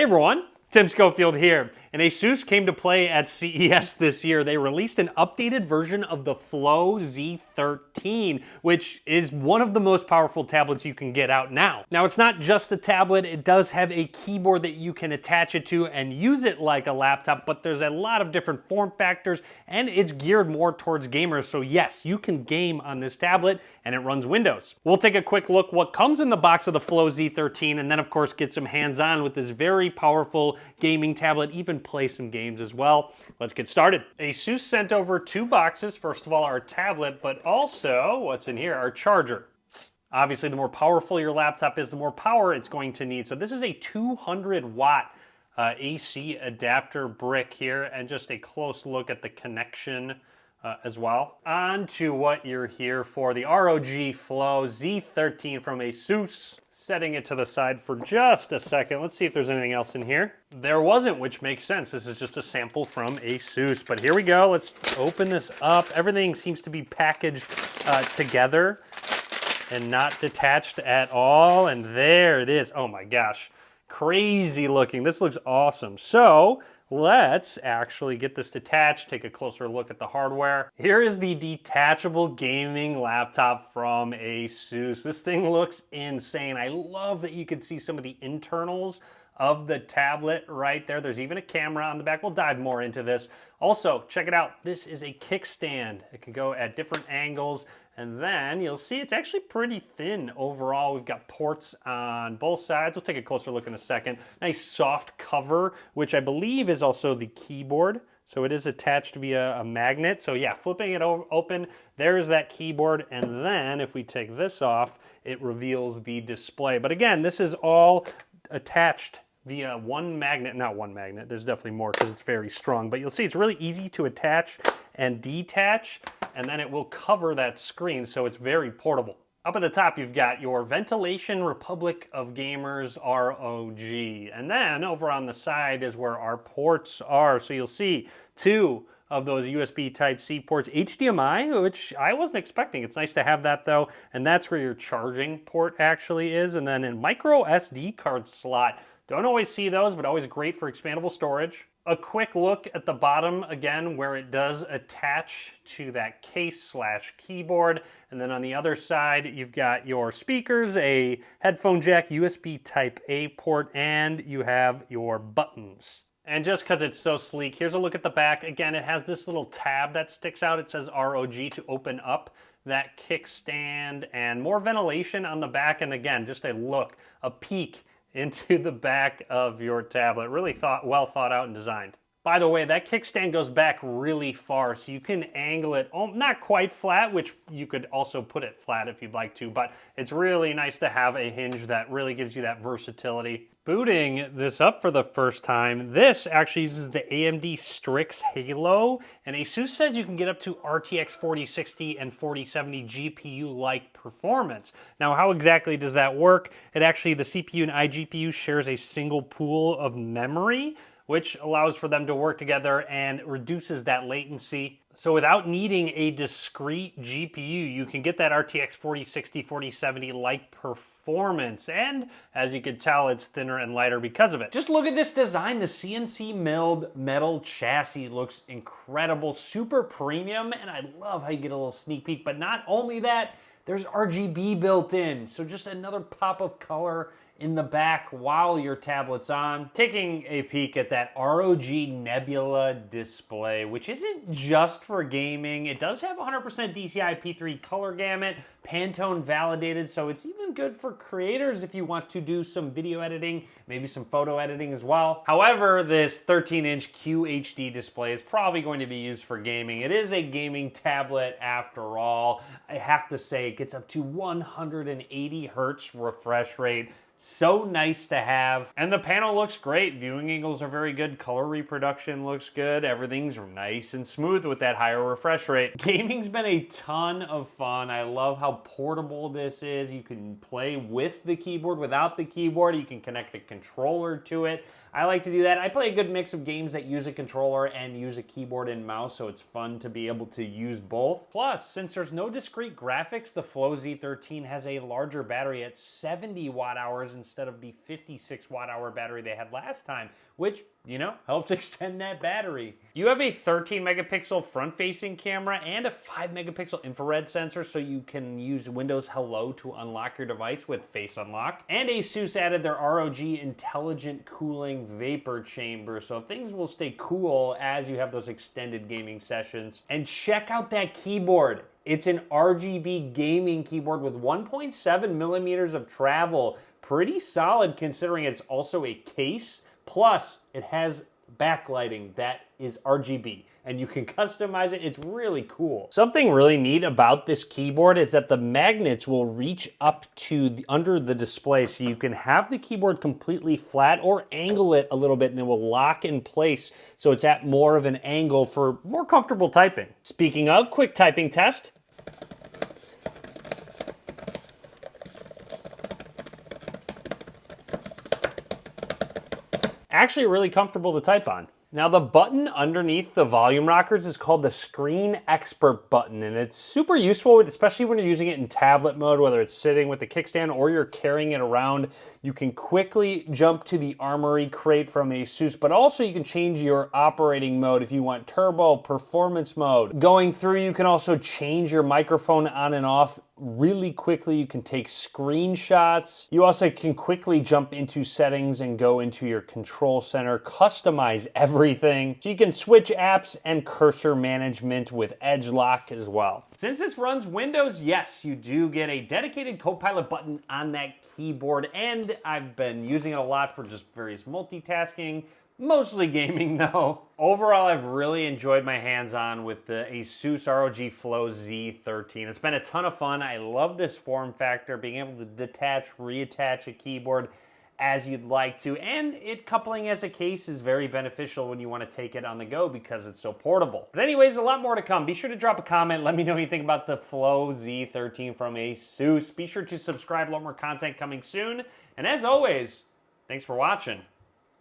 everyone, Tim Schofield here, and Asus came to play at CES this year. They released an updated version of the Flow Z13, which is one of the most powerful tablets you can get out now. Now, it's not just a tablet, it does have a keyboard that you can attach it to and use it like a laptop, but there's a lot of different form factors, and it's geared more towards gamers, so yes, you can game on this tablet, and it runs Windows. We'll take a quick look what comes in the box of the Flow Z13, and then of course get some hands-on with this very powerful gaming tablet, even play some games as well. Let's get started. Asus sent over two boxes. First of all, our tablet, but also, what's in here? Our charger. Obviously, the more powerful your laptop is, the more power it's going to need. So this is a 200-watt AC adapter brick here, and just a close look at the connection as well. On to what you're here for, the ROG Flow Z13 from Asus. Setting it to the side for just a second. Let's see if there's anything else in here. There wasn't, which makes sense. This is just a sample from Asus, but here we go. Let's open this up. Everything seems to be packaged together and not detached at all. And there it is. Oh my gosh, crazy looking. This looks awesome. So let's actually get this detached, take a closer look at the hardware. Here is the detachable gaming laptop from Asus. This thing looks insane. I love that you can see some of the internals of the tablet right there. There's even a camera on the back. We'll dive more into this. Also, check it out. This is a kickstand. It can go at different angles, and then you'll see it's actually pretty thin overall. We've got ports on both sides. We'll take a closer look in a second. Nice soft cover, which I believe is also the keyboard. So it is attached via a magnet. So yeah, flipping it open, there's that keyboard. And then if we take this off, it reveals the display. But again, this is all attached via one magnet, not one magnet, there's definitely more because it's very strong, but you'll see it's really easy to attach and detach, and then it will cover that screen, so it's very portable. Up at the top, you've got your Ventilation Republic of Gamers ROG, and then over on the side is where our ports are, so you'll see two of those USB Type-C ports, HDMI, which I wasn't expecting. It's nice to have that though, and that's where your charging port actually is, and then a micro SD card slot. Don't always see those, but always great for expandable storage. A quick look at the bottom again, where it does attach to that case/keyboard. And then on the other side, you've got your speakers, a headphone jack, USB Type-A port, and you have your buttons. And just because it's so sleek, here's a look at the back. Again, it has this little tab that sticks out. It says ROG to open up that kickstand, and more ventilation on the back. And again, just a look, a peek into the back of your tablet. Really well thought out and designed. By the way, that kickstand goes back really far, so you can angle it, not quite flat, which you could also put it flat if you'd like to, but it's really nice to have a hinge that really gives you that versatility. Booting this up for the first time, this actually uses the AMD Strix Halo, and Asus says you can get up to RTX 4060 and 4070 GPU-like performance. Now, how exactly does that work? The CPU and iGPU shares a single pool of memory, which allows for them to work together and reduces that latency. So without needing a discrete GPU, you can get that RTX 4060, 4070-like performance. And as you can tell, it's thinner and lighter because of it. Just look at this design. The CNC milled metal chassis looks incredible, super premium, and I love how you get a little sneak peek. But not only that, there's RGB built in. So just another pop of color in the back while your tablet's on. Taking a peek at that ROG Nebula display, which isn't just for gaming. It does have 100% DCI P3 color gamut, Pantone validated, so it's even good for creators if you want to do some video editing, maybe some photo editing as well. However, this 13-inch QHD display is probably going to be used for gaming. It is a gaming tablet after all. I have to say, it gets up to 180 hertz refresh rate. So nice to have. And the panel looks great. Viewing angles are very good. Color reproduction looks good. Everything's nice and smooth with that higher refresh rate. Gaming's been a ton of fun. I love how portable this is. You can play with the keyboard, without the keyboard. You can connect a controller to it. I like to do that. I play a good mix of games that use a controller and use a keyboard and mouse, so it's fun to be able to use both. Plus, since there's no discrete graphics, the Flow Z13 has a larger battery at 70 watt hours hours instead of the 56 watt-hour battery they had last time, which, you know, helps extend that battery. You have a 13 megapixel front-facing camera and a 5 megapixel infrared sensor, so you can use Windows Hello to unlock your device with Face Unlock. And Asus added their ROG Intelligent Cooling Vapor Chamber, so things will stay cool as you have those extended gaming sessions. And check out that keyboard. It's an RGB gaming keyboard with 1.7 millimeters of travel. Pretty solid considering it's also a case. Plus, it has backlighting that is RGB, and you can customize it. It's really cool. Something really neat about this keyboard is that the magnets will reach up to under the display, so you can have the keyboard completely flat or angle it a little bit and it will lock in place so it's at more of an angle for more comfortable typing. Speaking of quick typing test, actually really comfortable to type on. Now the button underneath the volume rockers is called the Screen Expert button, and it's super useful, especially when you're using it in tablet mode, whether it's sitting with the kickstand or you're carrying it around. You can quickly jump to the Armory crate from Asus, but also you can change your operating mode if you want turbo, performance mode. Going through, you can also change your microphone on and off really quickly. You can take screenshots. You also can quickly jump into settings and go into your control center, customize everything. So you can switch apps and cursor management with Edge Lock as well. Since this runs Windows, yes, you do get a dedicated Copilot button on that keyboard, and I've been using it a lot for just various multitasking, mostly gaming though. Overall, I've really enjoyed my hands-on with the Asus ROG Flow Z13. It's been a ton of fun. I love this form factor, being able to detach, reattach a keyboard as you'd like to, and it coupling as a case is very beneficial when you want to take it on the go because it's so portable. But anyways, a lot more to come. Be sure to drop a comment. Let me know what you think about the Flow Z13 from Asus. Be sure to subscribe. A lot more content coming soon. And as always, thanks for watching.